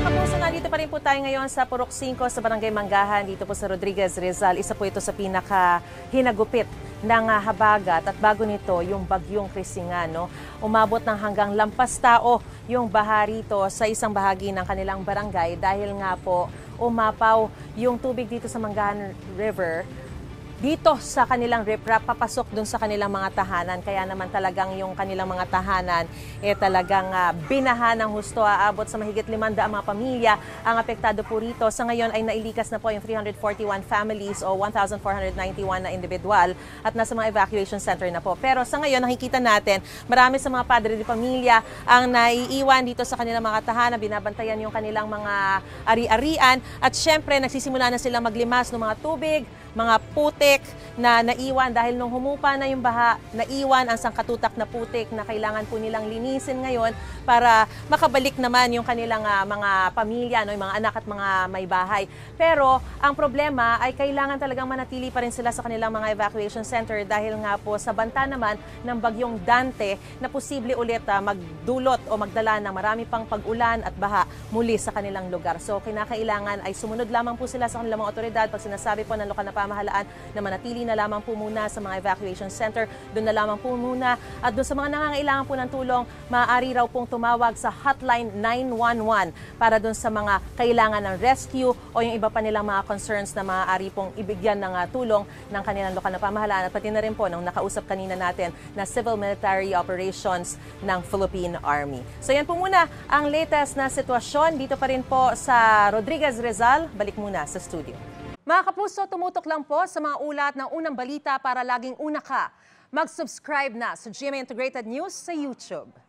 Kapuso, nandito pa rin po tayo ngayon sa Purok 5 sa Barangay Manggahan, dito po sa Rodriguez, Rizal. Isa po ito sa pinaka-hinagupit ng habagat at bago nito yung bagyong Krisingan, no? Umabot ng hanggang lampas tao yung baha rito sa isang bahagi ng kanilang barangay dahil nga po umapaw yung tubig dito sa Manggahan River dito sa kanilang riprap, papasok dun sa kanilang mga tahanan. Kaya naman talagang yung kanilang mga tahanan talagang binaha ng husto. Aabot sa mahigit 500 mga pamilya ang apektado po rito. Sa ngayon ay nailikas na po yung 341 families o 1,491 na individual at nasa mga evacuation center na po. Pero sa ngayon nakikita natin marami sa mga padre de pamilya ang naiiwan dito sa kanilang mga tahanan. Binabantayan yung kanilang mga ari-arian at syempre nagsisimula na silang maglimas ng mga tubig, mga putik na naiwan dahil nung humupa na yung baha, naiwan ang sangkatutak na putik na kailangan po nilang linisin ngayon para makabalik naman yung kanilang mga pamilya, no, yung mga anak at mga may bahay. Pero ang problema ay kailangan talagang manatili pa rin sila sa kanilang mga evacuation center dahil nga po sa banta naman ng bagyong Dante na posible ulit magdulot o magdala ng marami pang pag-ulan at baha muli sa kanilang lugar. So kinakailangan ay sumunod lamang po sila sa kanilang mga otoridad pag sinasabi po ng lokal na pamahalaan na manatili na lamang po muna sa mga evacuation center, doon na lamang po muna at doon sa mga nangangailangan po ng tulong, maaari raw pong tumawag sa hotline 911 para doon sa mga kailangan ng rescue o yung iba pa nilang mga concerns na maaari pong ibigyan ng tulong ng kanilang lokal na pamahalaan at pati na rin po nung nakausap kanina natin na civil military operations ng Philippine Army. So yan po muna ang latest na sitwasyon dito pa rin po sa Rodriguez, Rizal. Balik muna sa studio. Mga kapuso, tumutok lang po sa mga ulat ng unang balita para laging una ka. Mag-subscribe na sa GMA Integrated News sa YouTube.